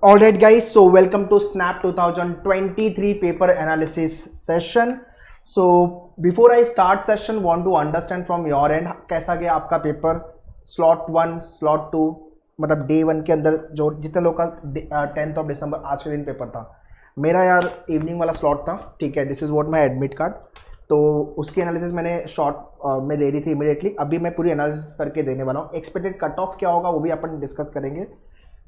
Alright guys, so welcome to Snap 2023 paper analysis session. So before I start session, want to understand from your end कैसा गया आपका paper slot 1, slot 2, मतलब day 1 के अंदर जो जितने लोग का 10th ऑफ दिसंबर आज के दिन पेपर था। मेरा यार इवनिंग वाला स्लॉट था, ठीक है। This is what my admit card, तो उसकी एनालिसिस मैंने शॉर्ट में दे दी थी इमीडिएटली। अभी मैं पूरी एनालिसिस करके देने वाला हूँ। एक्सपेक्टेड कट ऑफ क्या होगा वो भी अपन डिस्कस करेंगे।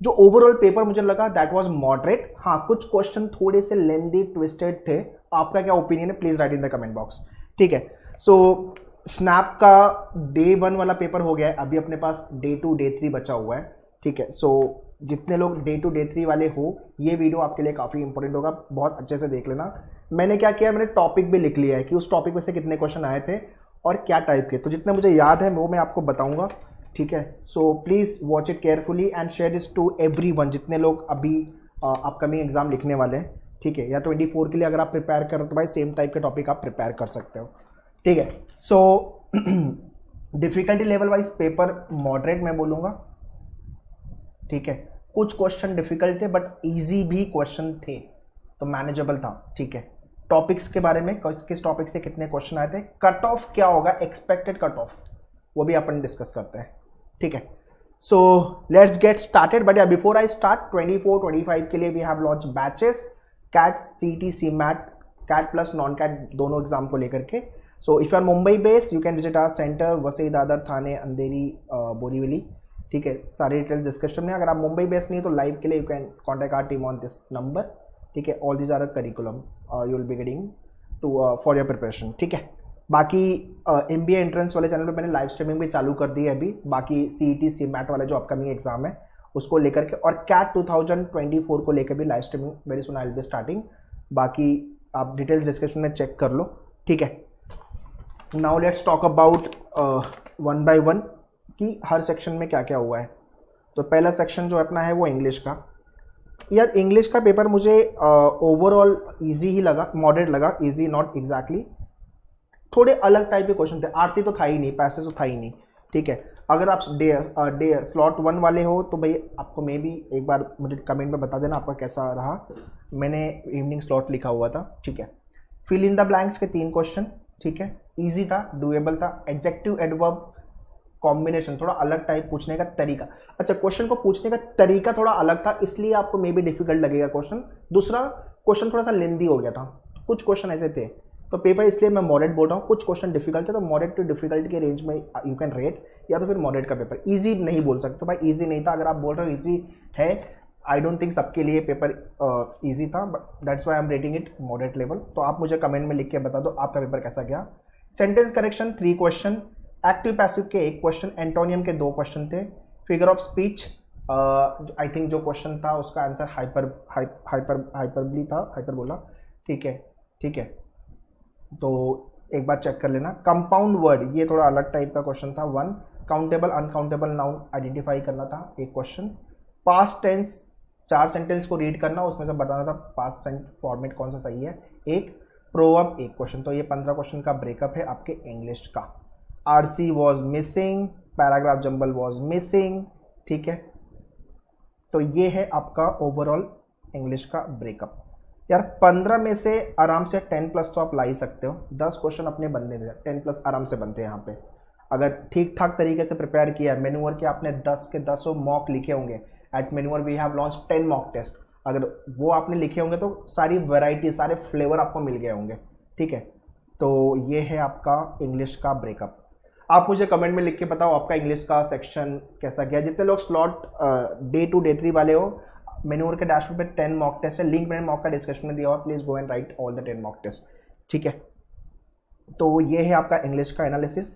जो ओवरऑल पेपर मुझे लगा दैट वाज मॉडरेट। हाँ, कुछ क्वेश्चन थोड़े से लेंदी ट्विस्टेड थे। आपका क्या ओपिनियन है please right in the comment box, ठीक है। सो स्नैप का डे 1 वाला पेपर हो गया है, अभी अपने पास डे 2 डे 3 बचा हुआ है, ठीक है। सो जितने लोग डे 2 डे 3 वाले हो, ये वीडियो आपके लिए काफ़ी इंपॉर्टेंट होगा, बहुत अच्छे से देख लेना। मैंने क्या किया, मैंने टॉपिक भी लिख लिया है कि उस टॉपिक में से कितने क्वेश्चन आए थे और क्या टाइप के, तो जितने मुझे याद है वो मैं आपको बताऊंगा, ठीक है। So please watch it carefully and share this to everyone, जितने लोग अभी अपकमिंग एग्जाम लिखने वाले हैं, ठीक है। या 24 के लिए अगर आप प्रिपेयर कर रहे हो तो भाई सेम टाइप के टॉपिक आप प्रिपेयर कर सकते हो, ठीक है। So difficulty level wise paper moderate मैं बोलूँगा, ठीक है। कुछ क्वेश्चन डिफिकल्ट थे बट इजी भी क्वेश्चन थे, तो मैनेजेबल था, ठीक है। टॉपिक्स के बारे में किस टॉपिक से कितने क्वेश्चन आए थे, कट ऑफ क्या होगा, एक्सपेक्टेड कट ऑफ, वो भी अपन डिस्कस करते हैं, ठीक है। So let's get started. But या बिफोर आई स्टार्ट, 24-25 के लिए we have launch batches, CAT CET CMAT, CAT plus non CAT दोनों एग्जाम को लेकर के। So if you are Mumbai based you can visit our centre, Vasai, Dadar, Thane, Andheri, Borivali, ठीक है। सारी डिटेल्स डिस्कशन में। अगर आप मुंबई बेस्ड नहीं है तो लाइव के लिए you can contact our team on this number, ठीक है। All these are curriculum you will be getting to for your preparation, ठीक है। बाकी MBA एंट्रेंस वाले चैनल पे मैंने लाइव स्ट्रीमिंग भी चालू कर दी है अभी। बाकी CET CMAT वाले जो अपकमिंग एग्जाम है उसको लेकर के, और कैट 2024 को लेकर भी live streaming very soon I will be starting. बाकी आप डिटेल्स डिस्क्रिप्शन में चेक कर लो, ठीक है। Now let's talk about one by one कि हर सेक्शन में क्या क्या हुआ है। तो पहला सेक्शन जो अपना है वो इंग्लिश का। यार इंग्लिश का पेपर मुझे ओवरऑल ईजी ही लगा, मॉडरेट लगा, ईजी नॉट एग्जैक्टली, थोड़े अलग टाइप के क्वेश्चन थे। आरसी तो था ही नहीं, पैसेज तो था ही नहीं, ठीक है। अगर आप डे स्लॉट 1 वाले हो तो भाई आपको मे भी एक बार मुझे कमेंट में बता देना आपका कैसा रहा। मैंने इवनिंग स्लॉट लिखा हुआ था, ठीक है। फिल इन द ब्लैंक्स के 3 क्वेश्चन, ठीक है। ईजी था, डूएबल था। एडजेक्टिव एडवर्ब कॉम्बिनेशन थोड़ा अलग टाइप, पूछने का तरीका, अच्छा क्वेश्चन को पूछने का तरीका थोड़ा अलग था, इसलिए आपको मे भी डिफिकल्ट लगेगा क्वेश्चन। दूसरा क्वेश्चन थोड़ा सा लेंदी हो गया था, कुछ क्वेश्चन ऐसे थे, तो पेपर इसलिए मैं मॉडरेट बोल रहा हूँ। कुछ क्वेश्चन डिफिकल्ट है तो मॉडरेट टू डिफिकल्ट के रेंज में यू कैन रेट, या तो फिर मॉडरेट का पेपर। इजी नहीं बोल सकते भाई, इजी नहीं था। अगर आप बोल रहे हो इजी है, आई डोंट थिंक सबके लिए पेपर इजी था, but that's why I am rating it moderate level. तो आप मुझे कमेंट में लिख के बता दो आपका पेपर कैसा गया। Sentence correction 3 question, active passive के 1 क्वेश्चन, एंटोनियम के 2 क्वेश्चन थे। Figure of speech I think जो क्वेश्चन था उसका आंसर हाइपरबली था, हाइपर बोला, ठीक है, ठीक है। तो एक बार चेक कर लेना। कंपाउंड वर्ड ये थोड़ा अलग टाइप का क्वेश्चन था 1। काउंटेबल अनकाउंटेबल नाउन आइडेंटिफाई करना था, एक क्वेश्चन। पास्ट टेंस 4 सेंटेंस को रीड करना, उसमें से बताना था पास्ट फॉर्मेट कौन सा सही है, एक। Proverb 1 question. तो ये 15 क्वेश्चन का ब्रेकअप है आपके इंग्लिश का। RC was missing, paragraph jumble was missing, ठीक है। तो ये है आपका ओवरऑल इंग्लिश का ब्रेकअप। यार 15 में से आराम से 10 प्लस तो आप ला ही सकते हो। 10 क्वेश्चन अपने बनने दे, 10 प्लस आराम से बनते हैं यहाँ पे, अगर ठीक ठाक तरीके से प्रिपेयर किया। मेन्यूअर के आपने 10 के 10 मॉक लिखे होंगे। एट मेन्यूअर we have launch 10 mock test, अगर वो आपने लिखे होंगे तो सारी वैरायटी, सारे फ्लेवर आपको मिल गए होंगे, ठीक है। तो ये है आपका इंग्लिश का ब्रेकअप। आप मुझे कमेंट में लिख के बताओ आपका इंग्लिश का सेक्शन कैसा गया। जितने लोग स्लॉट डे 2 डे 3 वाले हो, मेन्यूअर के डैशबोर्ड पे 10 मॉक टेस्ट है, लिंक मैंने मॉक का डिस्क्रिप्शन में दिया और please go and write all the 10 mock test, ठीक है। तो ये है आपका इंग्लिश का analysis.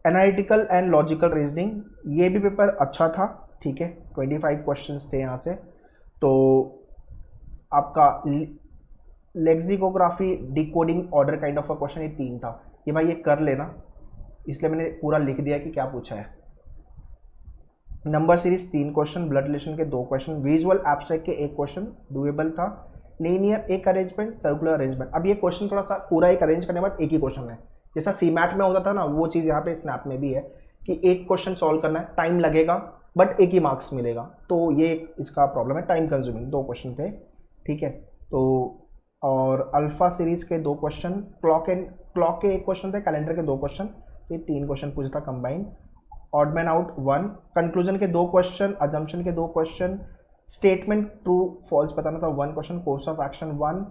Analytical and logical reasoning, ये भी पेपर अच्छा था, ठीक है। 25 क्वेश्चंस थे यहाँ से। तो आपका lexicography, decoding order kind of a question, ये 3 था। ये भाई ये कर लेना, इसलिए मैंने पूरा लिख दिया कि क्या पूछा है। Number series 3 question, blood relation के 2 क्वेश्चन, विजुअल एब्स्ट्रैक्ट के 1 क्वेश्चन, डूएबल था। लीनियर एक अरेंजमेंट, सर्कुलर अरेंजमेंट। अब ये क्वेश्चन थोड़ा सा पूरा एक अरेंज करने के बाद एक ही क्वेश्चन है, जैसा CMAT में होता था ना, वो चीज़ यहाँ पे स्नैप में भी है कि एक क्वेश्चन सॉल्व करना है, टाइम लगेगा बट एक ही मार्क्स मिलेगा, तो ये इसका प्रॉब्लम है। टाइम कंज्यूमिंग, 2 क्वेश्चन थे, ठीक है। तो और अल्फा सीरीज के 2 क्वेश्चन, क्लॉक के 1 क्वेश्चन थे, कैलेंडर के 2 क्वेश्चन, ये 3 क्वेश्चन पूछा था combined. Odd man out 1, conclusion के 2 क्वेश्चन, अजम्पशन के 2 क्वेश्चन, स्टेटमेंट ट्रू फॉल्स बताना था 1 question, course of action 1,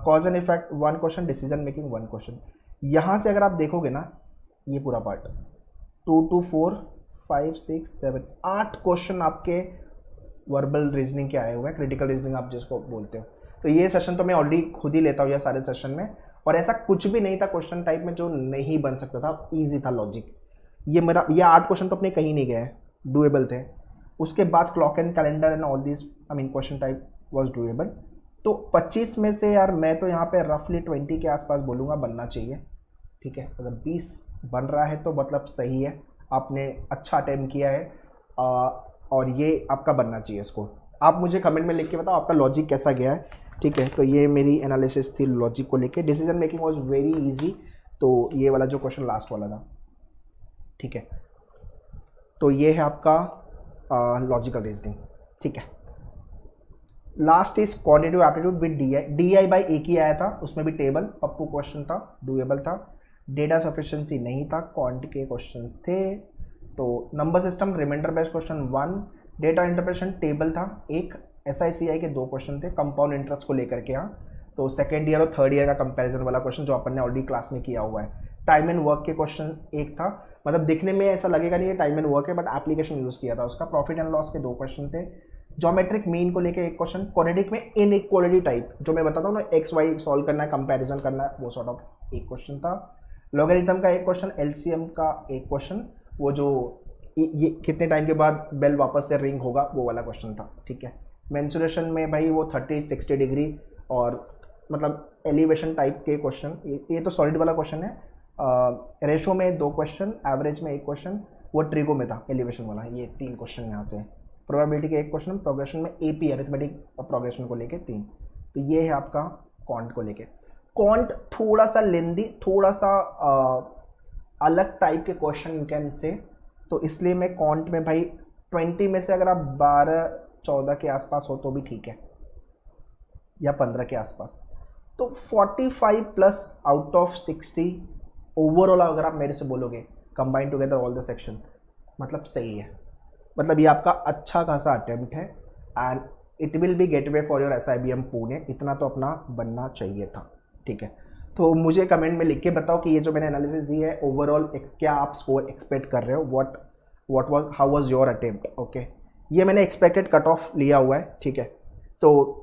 cause and effect 1 question, decision making 1 question. यहाँ से अगर आप देखोगे ना ये पूरा पार्ट 2 to 4 5 6 7 8 क्वेश्चन आपके वर्बल रीजनिंग के आए हुए हैं, क्रिटिकल रीजनिंग आप जिसको बोलते हो। तो ये सेशन तो मैं ऑलरेडी खुद ही लेता हूँ, ये सारे सेशन में, और ऐसा कुछ भी नहीं था क्वेश्चन टाइप में जो नहीं बन सकता था, ईजी था लॉजिक। ये 8 क्वेश्चन तो अपने कहीं नहीं गए, डुएबल थे। उसके बाद clock and calendar and all this question type was doable. तो 25 में से यार मैं तो यहाँ पे रफली 20 के आसपास बोलूँगा बनना चाहिए, ठीक है। अगर 20 बन रहा है तो मतलब सही है, आपने अच्छा अटेम्प्ट किया है, और ये आपका बनना चाहिए स्कोर। आप मुझे कमेंट में लिख के बताओ आपका लॉजिक कैसा गया है, ठीक है। तो ये मेरी एनालिसिस थी लॉजिक को लेके। Decision making was very easy, तो ये वाला जो क्वेश्चन लास्ट वाला था, ठीक है। तो ये है आपका लॉजिकल रीजनिंग, ठीक है। Last is quantitative aptitude with D I एक ही आया था, उसमें भी टेबल पप्पू क्वेश्चन था, डुएबल था। डेटा सफिशिएंसी नहीं था, क्वांट के क्वेश्चंस थे। तो number system remainder based question 1, data interpretation table था एक, SICI के 2 क्वेश्चन थे कंपाउंड इंटरेस्ट को लेकर के। यहाँ तो सेकेंड ईयर और थर्ड ईयर का कंपैरिजन वाला क्वेश्चन जो अपन ने ऑलरेडी क्लास में किया हुआ है। टाइम एंड वर्क के क्वेश्चन एक था, मतलब दिखने में ऐसा लगेगा नहीं ये टाइम एंड वर्क है, बट एप्लीकेशन यूज़ किया था उसका। प्रॉफिट एंड लॉस के 2 क्वेश्चन थे। ज्योमेट्रिक मीन को लेके 1 क्वेश्चन। क्वाड्रेटिक में इनइक्वालिटी टाइप जो मैं बताता हूँ ना, XY सॉल्व करना है, कंपैरिजन करना है, वो सॉर्ट ऑफ 1 क्वेश्चन था। लॉगरिथम का 1 क्वेश्चन, LCM का 1 क्वेश्चन, वो जो ये कितने टाइम के बाद बेल वापस से रिंग होगा वो वाला क्वेश्चन था, ठीक है। मेंसुरेशन में भाई वो 30-60 डिग्री और मतलब एलिवेशन टाइप के क्वेश्चन, ये तो सॉलिड वाला क्वेश्चन है। रेशो में 2 क्वेश्चन, एवरेज में 1 क्वेश्चन, वो ट्रिगो में था एलिवेशन वाला। ये 3 क्वेश्चन यहाँ से। प्रोबेबिलिटी के 1 क्वेश्चन, प्रोग्रेशन में AP अरिथमेटिक प्रोग्रेशन को लेके 3। तो ये है आपका क्वांट को लेके। क्वांट थोड़ा सा लेंदी, थोड़ा सा अलग टाइप के क्वेश्चन यू कैन से, तो इसलिए मैं क्वांट में भाई 20 में से अगर आप 12-14 के आसपास हो तो भी ठीक है, या 15 के आसपास। तो 45 प्लस आउट ऑफ 60 ओवरऑल अगर आप मेरे से बोलोगे combine together all the section, मतलब सही है। मतलब ये आपका अच्छा खासा अटेम्प्ट है and it will be gateway for your SIBM Pune, इतना तो अपना बनना चाहिए था, ठीक है। तो मुझे कमेंट में लिख के बताओ कि ये जो मैंने एनालिसिस दी है ओवरऑल क्या आप स्कोर एक्सपेक्ट कर रहे हो, how was your attempt, okay. ये मैंने एक्सपेक्टेड कट ऑफ लिया हुआ है, ठीक है। तो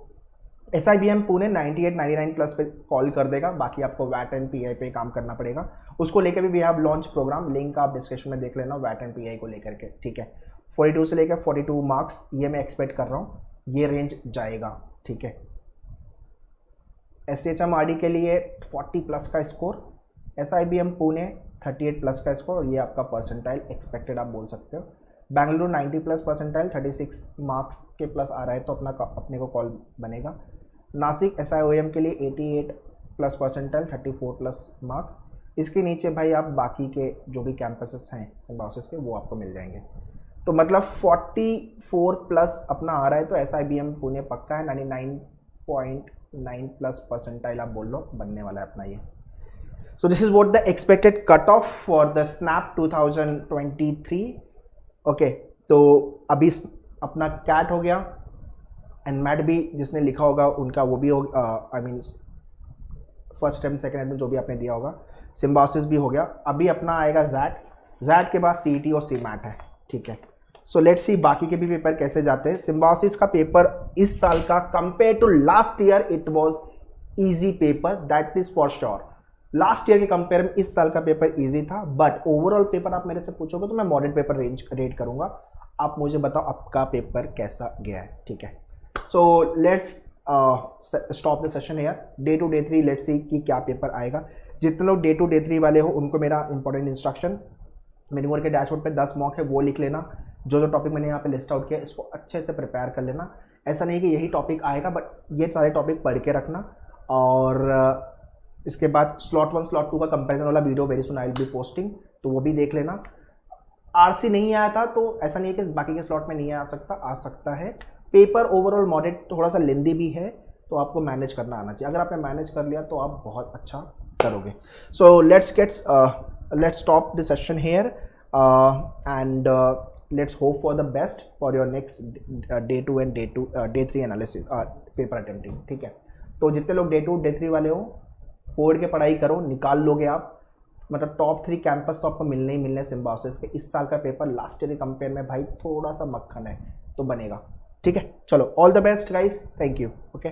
SIBM पुणे 98-99 प्लस पे कॉल कर देगा, बाकी आपको वैट एंड PI पे काम करना पड़ेगा। उसको लेकर भी we have launch program, link आप डिस्क्रिप्शन में देख लेना, वैट एंड PI को लेकर के, ठीक है। 42 से लेकर 42 मार्क्स ये मैं एक्सपेक्ट कर रहा हूँ, ये रेंज जाएगा, ठीक है। SHM RD के लिए 40 प्लस का स्कोर, SIBM पुणे 38 प्लस का स्कोर, ये आपका परसेंटाइल एक्सपेक्टेड आप बोल सकते हो। बेंगलुरु 90 प्लस परसेंटाइल, 36 मार्क्स के प्लस आ रहा है तो अपने को कॉल बनेगा। नासिक SIOM के लिए 88 प्लस परसेंटाइल, 34 प्लस मार्क्स। इसके नीचे भाई आप बाकी के जो भी कैंपसेस हैं सिम्बायोसिस के वो आपको मिल जाएंगे। तो मतलब 44 प्लस अपना आ रहा है तो SIBM पुणे पक्का है। 99.9 प्लस परसेंटाइल आप बोल लो बनने वाला है अपना ये। So this is what the expected cut off for the snap 2023, okay. तो अभी अपना कैट हो गया एंड मैट भी जिसने लिखा होगा उनका वो भी हो, I mean first attempt second attempt जो भी आपने दिया होगा। सिम्बायोसिस भी हो गया, अभी अपना आएगा जैट के बाद CET और CMAT है, ठीक है। सो लेट्स सी बाकी के भी पेपर कैसे जाते हैं। सिम्बायोसिस का पेपर इस साल का compare to last year it was easy paper, that is for sure. Last year के कंपेयर में इस साल का पेपर इजी था, बट ओवरऑल पेपर आप मेरे से पूछोगे तो मैं मॉडरेट पेपर रेट करूंगा। आप मुझे बताओ आपका पेपर कैसा गया है, ठीक है। So let's stop the session here. Day 2 day 3 let's see कि क्या पेपर आएगा। जितने लोग डे 2 डे 3 वाले हो उनको मेरा इंपॉर्टेंट इंस्ट्रक्शन, मिनिमम के डैशबोर्ड पे 10 मॉक है वो लिख लेना। जो टॉपिक मैंने यहाँ पे लिस्ट आउट किया इसको अच्छे से प्रिपेयर कर लेना। ऐसा नहीं कि यही टॉपिक आएगा, बट ये सारे टॉपिक पढ़ के रखना। और इसके बाद स्लॉट 1 स्लॉट 2 का कंपैरिजन वाला video very soon I will be posting, तो वो भी देख लेना। आरसी नहीं आया था तो ऐसा नहीं है कि बाकी के स्लॉट में नहीं आ सकता है। पेपर ओवरऑल मॉडरेट थोड़ा सा लेंदी भी है, तो आपको मैनेज करना आना चाहिए। अगर आपने मैनेज कर लिया तो आप बहुत अच्छा करोगे। सो let's stop the session here and let's hope for the best for your next day 2 and day 3 analysis paper attempting. ठीक है, तो जितने लोग डे 2 डे 3 वाले हो, फोर्ड के पढ़ाई करो, निकाल लोगे आप। मतलब टॉप 3 कैंपस तो आपको मिलने ही मिलने सिम्बायोसिस के। इस साल का पेपर लास्ट ईयर के कंपेयर में भाई थोड़ा सा मक्खन है, तो बनेगा। ठीक है, चलो all the best guys, thank you. Okay.